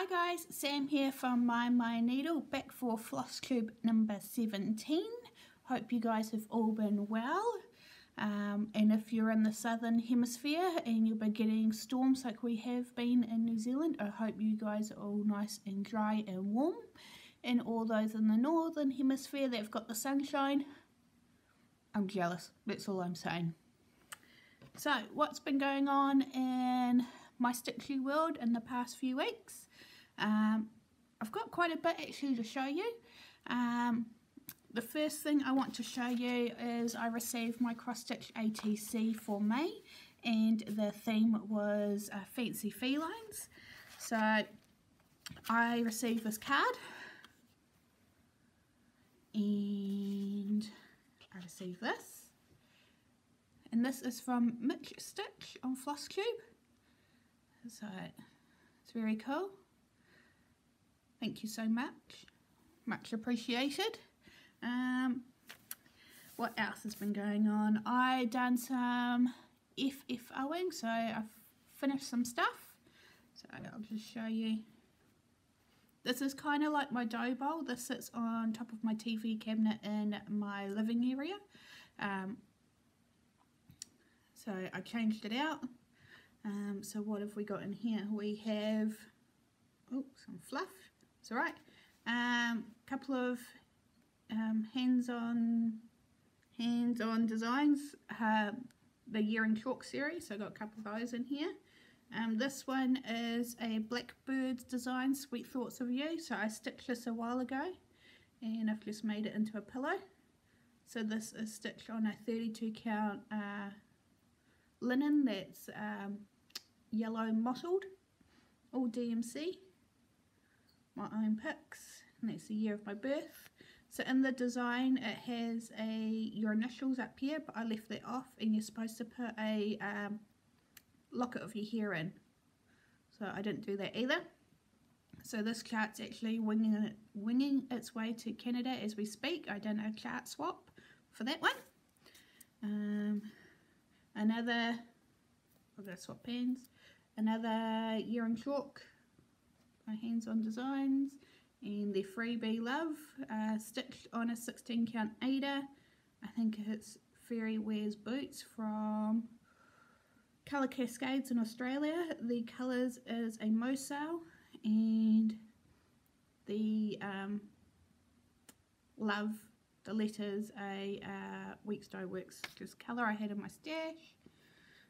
Hi guys, Sam here from My Needle, back for Flosstube number 17. Hope you guys have all been well. And if you're in the southern hemisphere and you'll be getting storms like we have been in New Zealand, I hope you guys are all nice and dry and warm. And all those in the northern hemisphere that have got the sunshine, I'm jealous, that's all I'm saying. So, what's been going on in my stitchy world in the past few weeks? I've got quite a bit actually to show you. The first thing I want to show you is I received my cross stitch ATC for May, and the theme was fancy felines. So I received this card, and I received this, and this is from Mitch Stitch on Flosstube. So it's very cool. Thank you so much appreciated. What else has been going on? I done some FFOing, so I've finished some stuff. So I'll just show you. This is kind of like my dough bowl. This sits on top of my TV cabinet in my living area. So I changed it out. So what have we got in here? We have some fluff. It's alright. Couple of hands-on designs. The Year in Chalk series. So I got a couple of those in here. This one is a Blackbird's design, Sweet Thoughts of You. So I stitched this a while ago, and I've just made it into a pillow. So this is stitched on a 32 count linen that's yellow mottled, all DMC. My own picks, and that's the year of my birth. So in the design it has your initials up here, but I left that off, and you're supposed to put a locket of your hair in. So I didn't do that either. So this chart's actually winging its way to Canada as we speak. I done a chart swap for that one. I've got to swap pens. Another Year in Chalk, my hands-on designs, and the Freebie Love, stitched on a 16 count Ada. I think it's Fairy Wears Boots from Colour Cascades in Australia. The colours is a Moselle, and the love, the letters, a Wheatstone Works just colour I had in my stash.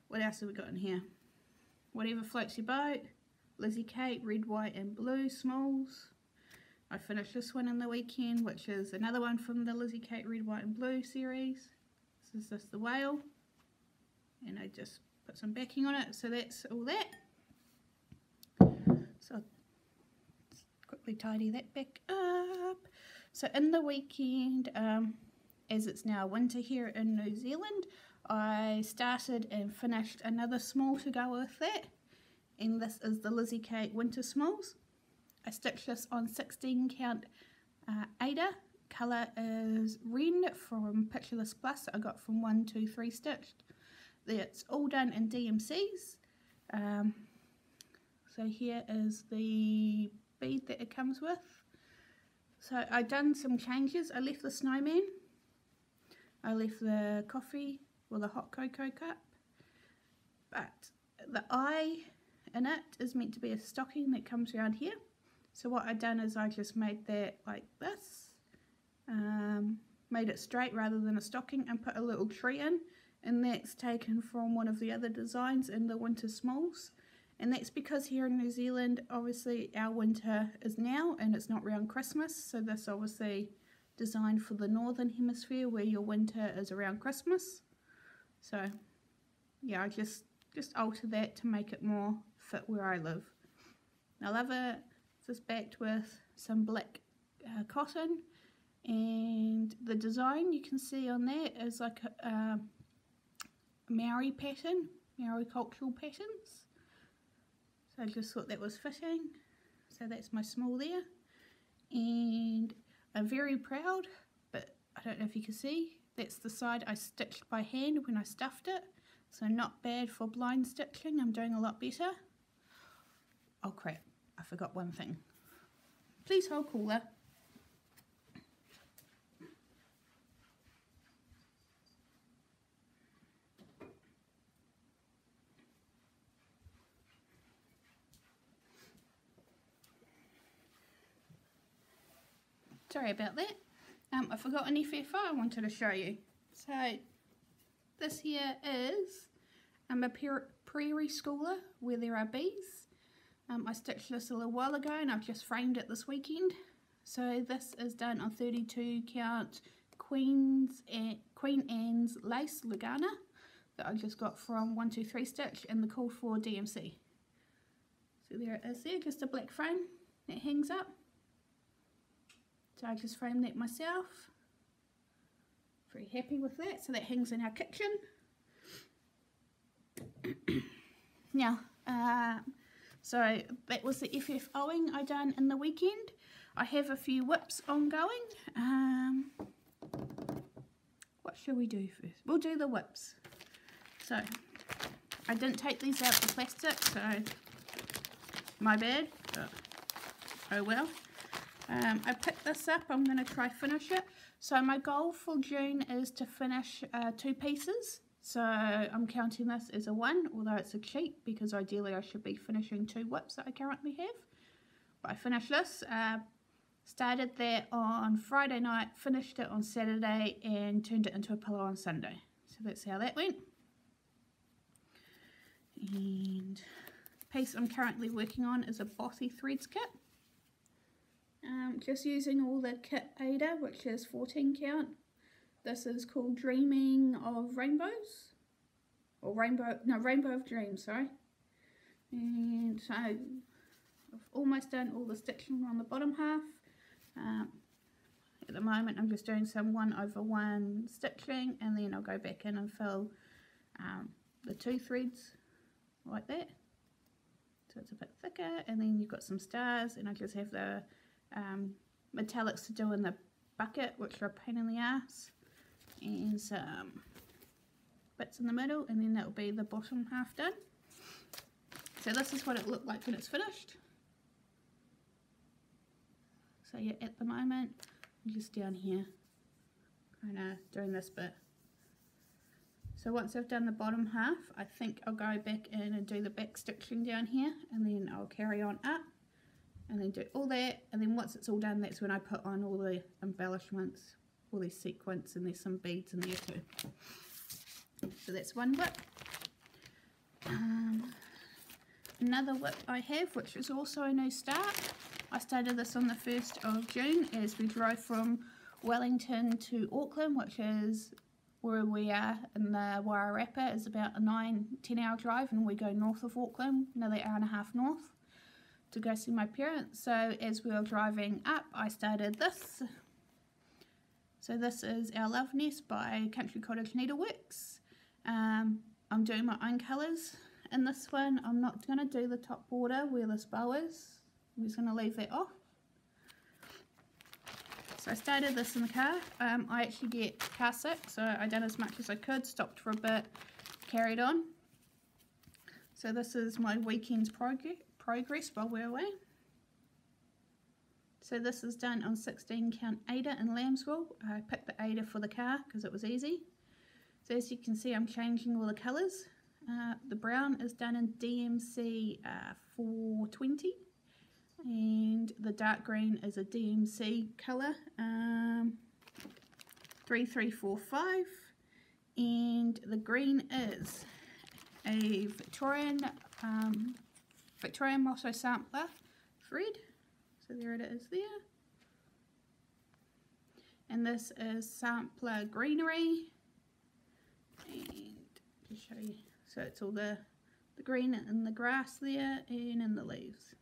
What else have we got in here? Whatever Floats Your Boat, Lizzie Kate, Red, White and Blue Smalls. I finished this one in the weekend, which is another one from the Lizzie Kate Red, White and Blue series. This is just the whale, and I just put some backing on it, so that's all that. So I'll quickly tidy that back up. So in the weekend, as it's now winter here in New Zealand, I started and finished another small to go with that, and this is the Lizzie Kate Winter Smalls. I stitched this on 16 count Ada. Colour is Ren from Pictureless Plus that I got from 1, 2, 3 Stitched. It's all done in DMCs. So here is the bead that it comes with. So I done some changes. I left the snowman. I left the coffee with a hot cocoa cup, but the eye in it is meant to be a stocking that comes around here. So what I done is I just made that like this, made it straight rather than a stocking, and put a little tree in, and that's taken from one of the other designs in the Winter Smalls. And that's because here in New Zealand, obviously our winter is now and it's not around Christmas, so this obviously designed for the northern hemisphere where your winter is around Christmas. So yeah, I just altered that to make it more fit where I live. I love it. It's just backed with some black cotton, and the design you can see on that is like a Maori pattern, Maori cultural patterns. So I just thought that was fitting. So that's my small there, and I'm very proud, but I don't know if you can see, that's the side I stitched by hand when I stuffed it. So not bad for blind stitching. I'm doing a lot better. Oh crap, I forgot one thing. Please hold caller. Sorry about that. I forgot an FFO I wanted to show you. So this here is a prairie schooler where there are bees. I stitched this a little while ago and I've just framed it this weekend. So this is done on 32 count Queen Anne's lace Lugana that I just got from 123 Stitch in the call for DMC. So there it is there, just a black frame that hangs up. So I just framed that myself. Very happy with that. So that hangs in our kitchen. Now, so that was the FFOing I done in the weekend. I have a few whips ongoing. What shall we do first? We'll do the whips. So I didn't take these out the plastic, so my bad. Oh well. I picked this up. I'm going to try finish it. So my goal for June is to finish 2 pieces. So I'm counting this as a 1, although it's a cheat because ideally I should be finishing 2 whips that I currently have. But I finished this, started that on Friday night, finished it on Saturday and turned it into a pillow on Sunday. So that's how that went. And the piece I'm currently working on is a Bossy Threads kit. Just using all the kit Ada, which is 14 count. This is called Dreaming of Rainbows, or Rainbow of Dreams, sorry. And so I've almost done all the stitching on the bottom half. At the moment I'm just doing some 1/1 stitching, and then I'll go back in and fill the 2 threads like that. So it's a bit thicker, and then you've got some stars, and I just have the metallics to do in the bucket, which are a pain in the ass, and some bits in the middle, and then that will be the bottom half done. So this is what it looked like when it's finished. So yeah, at the moment I'm just down here kind of doing this bit. So once I've done the bottom half, I think I'll go back in and do the back stitching down here, and then I'll carry on up and then do all that, and then once it's all done, that's when I put on all the embellishments, all these sequins, and there's some beads in there too. So that's one whip. Another whip I have, which is also a new start. I started this on the 1st of June as we drove from Wellington to Auckland, which is where we are in the Wairarapa. It's about a 9-10 hour drive, and we go north of Auckland, another hour and a half north, to go see my parents. So as we were driving up, I started this. So this is Our Love Nest by Country Cottage Needleworks. I'm doing my own colours in this one. I'm not going to do the top border where this bow is. I'm just going to leave that off. So I started this in the car. I actually get car sick, so I done as much as I could, stopped for a bit, carried on. So this is my weekend's progress while we're away. So this is done on 16 count Ada in lamb's wool. I picked the Ada for the car because it was easy. So as you can see, I'm changing all the colours. The brown is done in DMC 420, and the dark green is a DMC colour 3345, and the green is a Victorian Motto sampler thread. So there it is there. And this is sampler greenery. And to show you, so it's all the green in the grass there and in the leaves.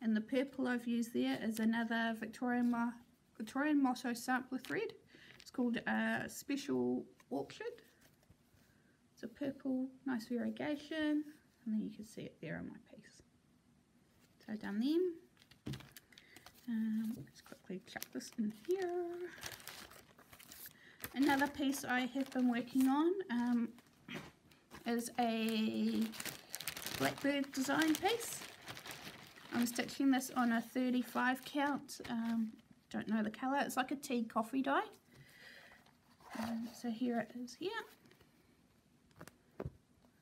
And the purple I've used there is another Victorian Motto sampler thread. It's called Special Orchid. It's a purple, nice variegation, and then you can see it there on my piece. So I've done them. Let's quickly chuck this in here. Another piece I have been working on is a blackbird design piece. I'm stitching this on a 35 count. Don't know the colour. It's like a tea coffee dye. So here it is here.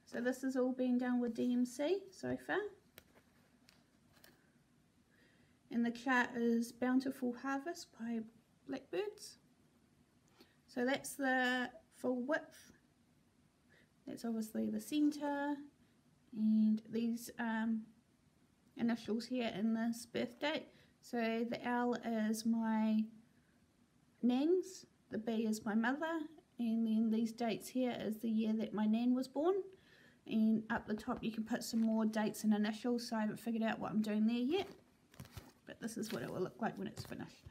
So this has all been done with DMC so far. And the chart is Bountiful Harvest by Blackbirds. So that's the full width. That's obviously the centre. And these initials here in this birth date. So the L is my nan's, the B is my mother, and then these dates here is the year that my nan was born. And up the top you can put some more dates and initials, so I haven't figured out what I'm doing there yet. But this is what it will look like when it's finished.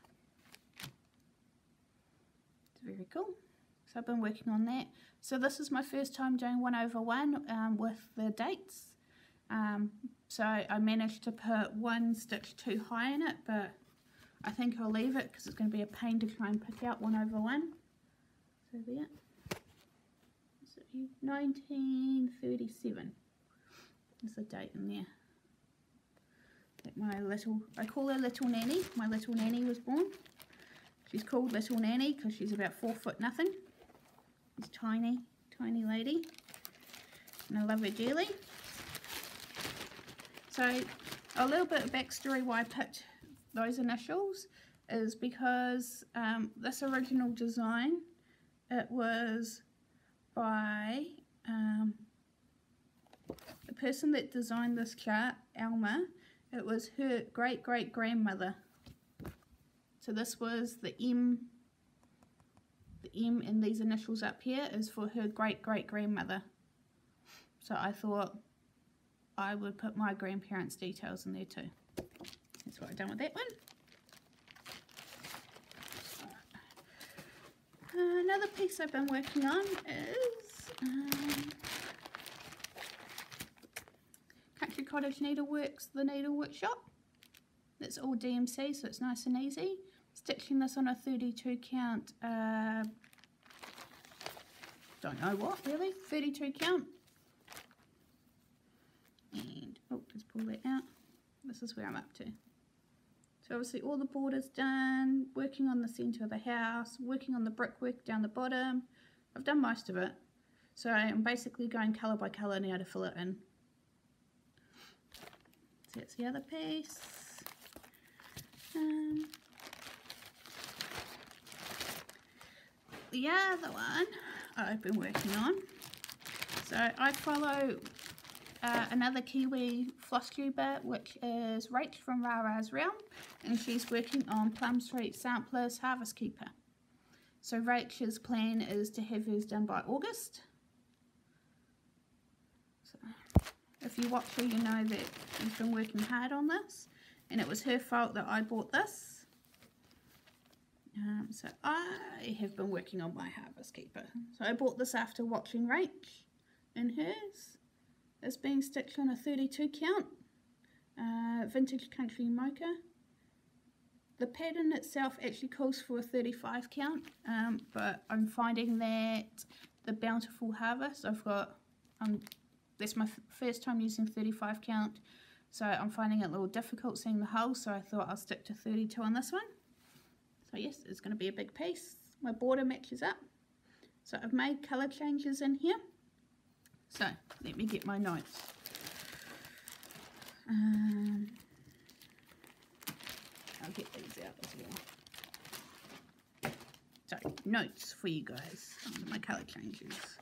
It's very cool. So I've been working on that. So this is my first time doing 1/1 with the dates. So I managed to put one stitch too high in it, but I think I'll leave it because it's going to be a pain to try and pick out 1/1. So there. 1937 is the date in there. That I call her Little Nanny. My little nanny was born. She's called Little Nanny because she's about 4 foot nothing. She's tiny, tiny lady. And I love her dearly. So a little bit of backstory why I picked those initials is because this original design, it was by the person that designed this chart, Alma. It was her great-great-grandmother. So this was the M in these initials up here is for her great-great-grandmother. So I thought I would put my grandparents' details in there too. That's what I've done with that one. Another piece I've been working on is Country Cottage Needleworks, the Needle Workshop. That's all DMC, so it's nice and easy. Stitching this on a 32 count, don't know what really, 32 count. And, oh, let's pull that out. This is where I'm up to. So obviously all the borders done, working on the centre of the house, working on the brickwork down the bottom. I've done most of it. So I'm basically going colour by colour now to fill it in. So that's the other piece. The other one I've been working on. So I follow another Kiwi Flosstuber, which is Rach from Rara's Realm, and she's working on Plum Street Samplers Harvest Keeper. So Rach's plan is to have hers done by August. So if you watch her, you know that she's been working hard on this, and it was her fault that I bought this. So I have been working on my Harvest Keeper. So I bought this after watching Rach and hers. It's being stitched on a 32 count, vintage country mocha. The pattern itself actually calls for a 35 count, but I'm finding that the Bountiful Harvest, that's my first time using 35 count, so I'm finding it a little difficult seeing the hole, so I thought I'll stick to 32 on this one. So yes, it's going to be a big piece. My border matches up. So I've made colour changes in here. So let me get my notes. I'll get these out as well. So notes for you guys on my colour changes.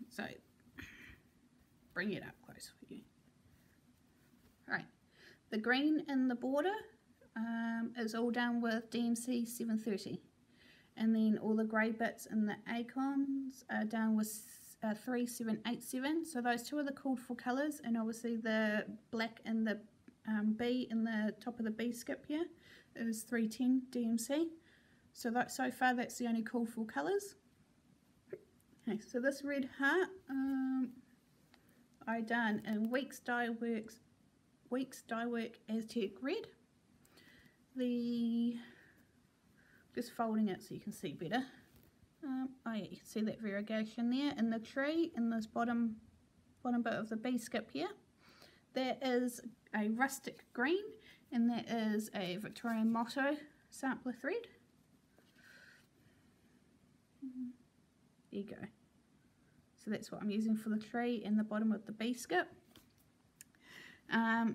So bring it up close for you. Right, the green in the border is all done with DMC 730. And then all the grey bits and the icons are done with 3787. So those two are the called for colours, and obviously the black and the B in the top of the B skip here is 310 DMC. So so far that's the only called for colours. Okay, so this red heart I done in Weeks Dye Work Aztec Red. Just folding it so you can see better. Oh yeah, you can see that variegation there in the tree, in this bottom bit of the B skip here. There is a rustic green, and there is a Victorian Motto sampler thread. There you go. So that's what I'm using for the tree and the bottom of the bee skip.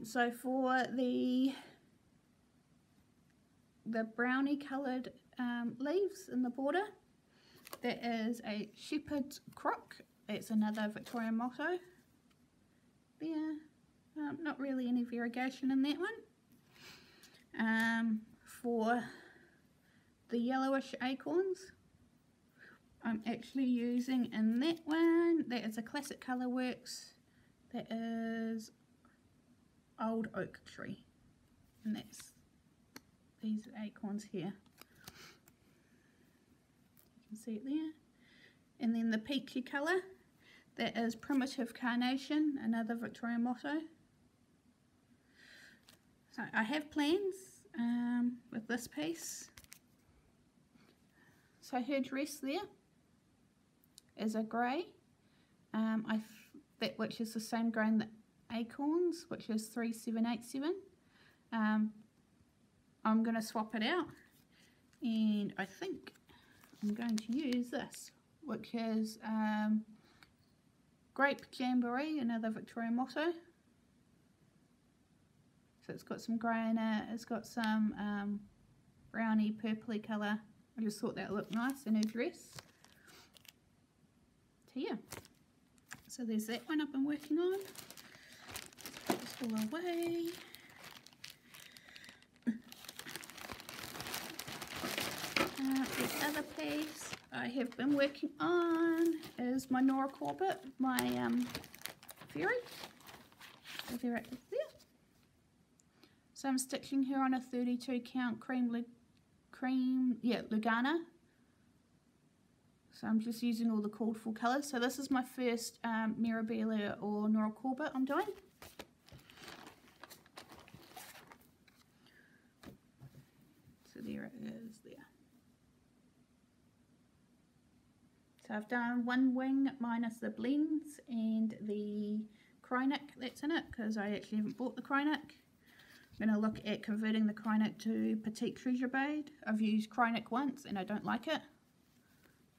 So for the brownie coloured leaves in the border, there is a shepherd's crook. It's another Victorian Motto there. Not really any variegation in that one. For the yellowish acorns, I'm actually using in that one, that is a classic Colourworks, that is Old Oak Tree, and that's these acorns here. You can see it there. And then the peachy colour, that is Primitive Carnation, another Victorian Motto. So I have plans with this piece. So her dress there is a grey, which is the same grey in the acorns, which is 3787. I'm going to swap it out, and I think I'm going to use this, which is Grape Jamboree, another Victorian Motto. So it's got some grey in it, it's got some browny purpley colour. I just thought that looked nice in her dress. So yeah, so there's that one I've been working on. Put this all away. The other piece I have been working on is my Nora Corbett, my fairy. So there it is there. So I'm stitching her on a 32 count Lugana. So I'm just using all the called for colours. So this is my first Mirabella or Nora Corbett I'm doing. So there it is there. So I've done one wing minus the blends and the cryneck that's in it, because I actually haven't bought the cryneck. I'm going to look at converting the cryneck to Petite Treasure Bead. I've used cryneck once and I don't like it.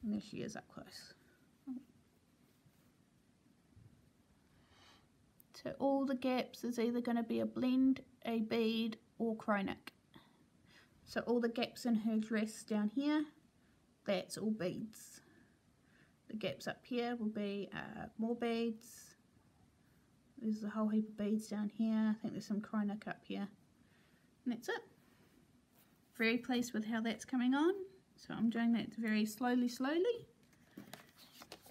And there she is up close. So all the gaps is either going to be a blend, a bead or cryneck. So all the gaps in her dress down here, that's all beads. The gaps up here will be more beads. There's a whole heap of beads down here. I think there's some cryneck up here. And that's it. Very pleased with how that's coming on. So I'm doing that very slowly.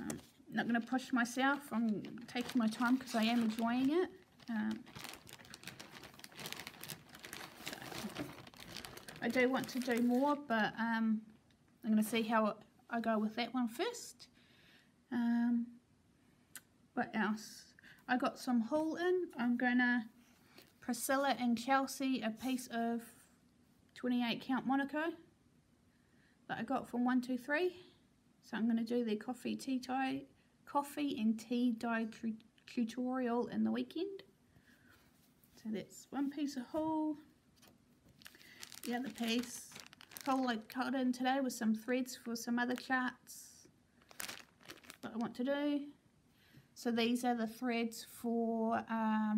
I'm not going to push myself. I'm taking my time because I am enjoying it. I do want to do more, but I'm going to see how I go with that one first. What else? I got some haul in. I'm going to Priscilla and Chelsea a piece of 28 count Monaco that I got from 123. So I'm going to do their coffee and tea dye tutorial in the weekend. So that's one piece of haul. The other piece, haul I cut in today with some threads for some other charts that I want to do. So these are the threads for a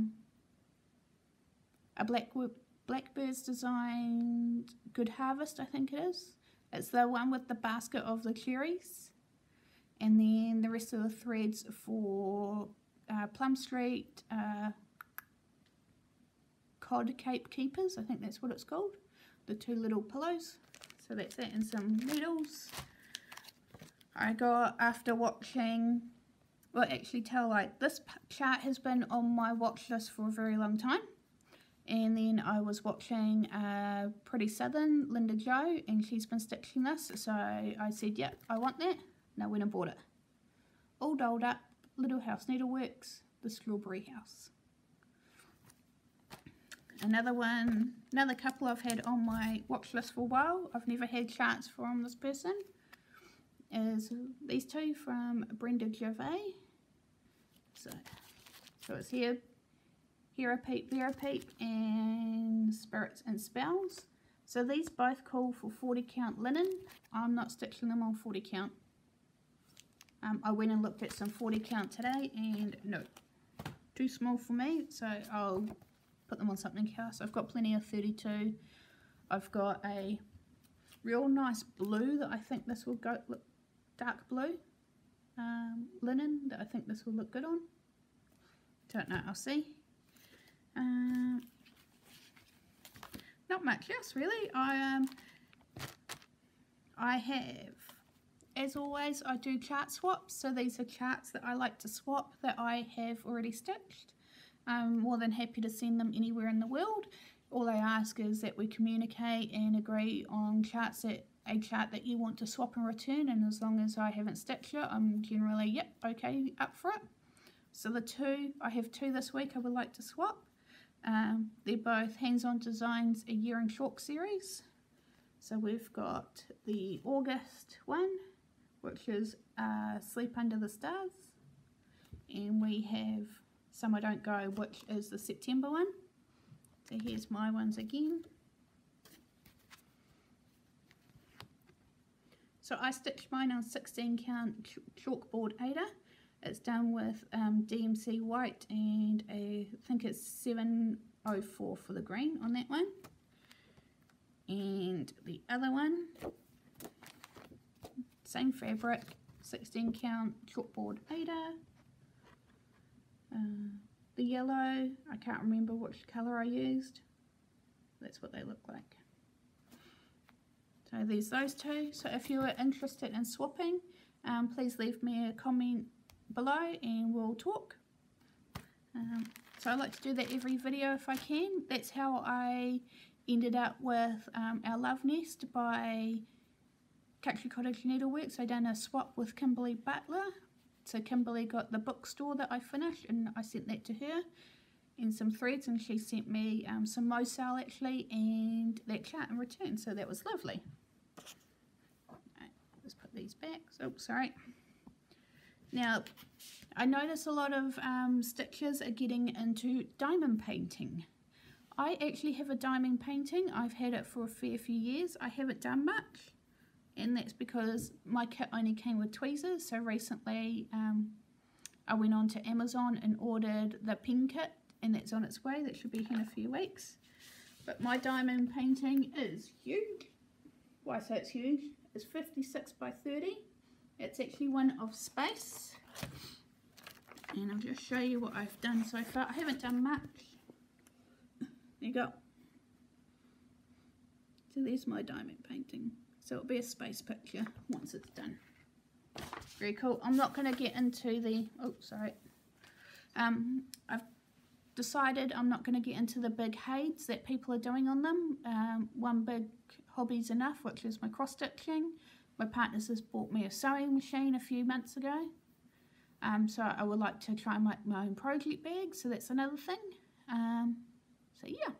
Blackbird's designed Good Harvest, I think it is. It's the one with the basket of the cherries. And then the rest of the threads for Plum Street Cod Cape Keepers, I think that's what it's called. The two little pillows. So that's that, and some needles. I got, after watching, well actually tell like this chart has been on my watch list for a very long time. And then I was watching Pretty Southern, Linda Jo, and she's been stitching this. So I said, yep, I want that. And I went and bought it. All dolled up, Little House Needleworks, the Strawberry House. Another one, another couple I've had on my watch list for a while. I've never had charts from this person. Is these two from Brenda Gervais. So it's here. Hera Peep, Vera Peep, and Spirits and Spells. So these both call for 40 count linen. I'm not stitching them on 40 count. I went and looked at some 40 count today and no, too small for me, so I'll put them on something else. I've got plenty of 32. I've got a real nice blue that I think this will go, look, dark blue linen that I think this will look good on. Don't know, I'll see. Not much else really. I have, as always, I do chart swaps. So these are charts that I like to swap that I have already stitched. I'm more than happy to send them anywhere in the world. All I ask is that we communicate and agree on charts that a chart that you want to swap and return, and as long as I haven't stitched it, I'm generally, yep, okay, up for it. So the two, I have two this week I would like to swap. They're both Hands-On Designs A Year in Chalk series. So we've got the August one, which is Sleep Under the Stars. And we have Summer Don't Go, which is the September one. So here's my ones again. So I stitched mine on 16 count chalkboard Ada. It's done with DMC white and I think it's 704 for the green on that one. And the other one, same fabric, 16 count chalkboard Ada. The yellow, I can't remember which colour I used. That's what they look like. So there's those two. So if you are interested in swapping, please leave me a comment below and we'll talk. So I like to do that every video if I can. That's how I ended up with our Love Nest by Country Cottage Needleworks. I done a swap with Kimberly Butler. So Kimberly got the bookstore that I finished and I sent that to her and some threads, and she sent me some Moselle actually and that chart in return, so that was lovely. Right, let's put these back. Oh, sorry. Now, I notice a lot of stitchers are getting into diamond painting. I actually have a diamond painting. I've had it for a fair few years. I haven't done much, and that's because my kit only came with tweezers. So recently I went on to Amazon and ordered the pen kit, and that's on its way. That should be here in a few weeks. But my diamond painting is huge. Why say it's huge? It's 56 by 30. It's actually one of space. And I'll just show you what I've done so far. I haven't done much. There you go. So there's my diamond painting. So it'll be a space picture once it's done. Very cool. I'm not going to get into the, oh sorry. I've decided I'm not going to get into the big heids that people are doing on them. One big hobby's enough, which is my cross stitching. My partner's just bought me a sewing machine a few months ago. So I would like to try and make my own project bag, so that's another thing. So yeah,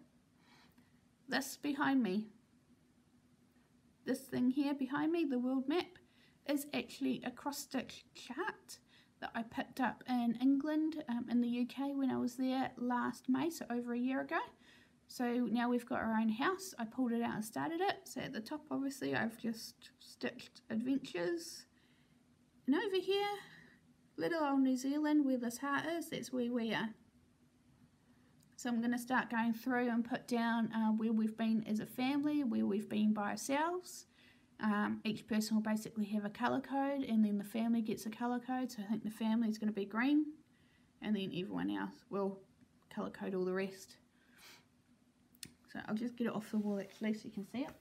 this behind me, this thing here behind me, the world map, is actually a cross stitch chart that I picked up in England, in the UK when I was there last May, so over a year ago. So now we've got our own house. I pulled it out and started it. So at the top, obviously, I've just stitched Adventures. And over here, little old New Zealand, where this heart is, that's where we are. So I'm going to start going through and put down where we've been as a family, where we've been by ourselves. Each person will basically have a colour code, and then the family gets a colour code. So I think the family is going to be green, and then everyone else will colour code all the rest. So I'll just get it off the wall actually so you can see it.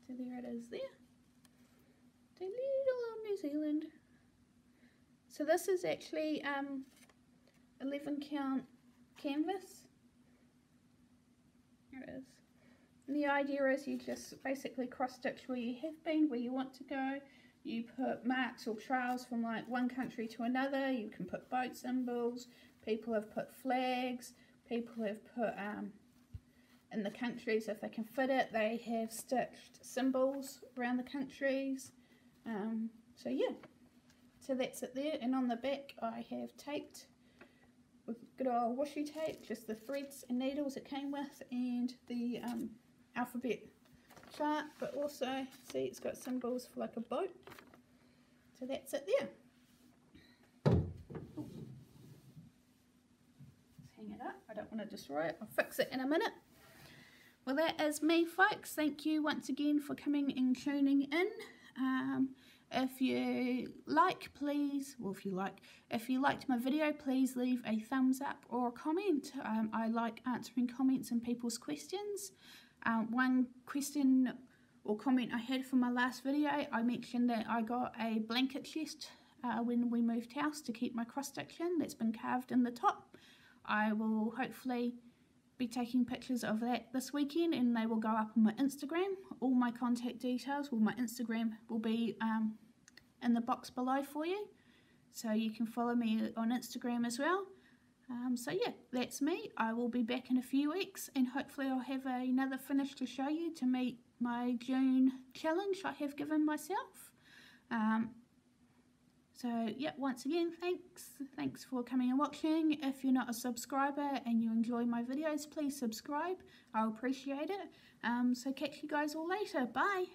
So there it is there. The little old New Zealand. So this is actually 11 count canvas. There it is. And the idea is you just basically cross stitch where you have been, where you want to go. You put marks or trails from like one country to another. You can put boat symbols. People have put flags. People have put in the countries, if they can fit it, they have stitched symbols around the countries. So yeah, So that's it there, and on the back I have taped with good old washi tape, just the threads and needles it came with, and the alphabet chart, but also see it's got symbols for like a boat. So that's it there. Let's hang it up, I don't want to destroy it, I'll fix it in a minute. Well, that is me, folks. Thank you once again for coming and tuning in. If you like, please, well, if you liked my video, please leave a thumbs up or a comment. I like answering comments and people's questions. One question or comment I had from my last video, I mentioned that I got a blanket chest when we moved house to keep my cross stitch in that's been carved in the top. I will hopefully be taking pictures of that this weekend, and they will go up on my Instagram. All my contact details, well, my Instagram will be in the box below for you, so you can follow me on Instagram as well. So yeah, that's me. I will be back in a few weeks, and hopefully I'll have another finish to show you to meet my June challenge I have given myself. So yeah, once again, thanks for coming and watching. If you're not a subscriber and you enjoy my videos, please subscribe. I'll appreciate it. So catch you guys all later. Bye.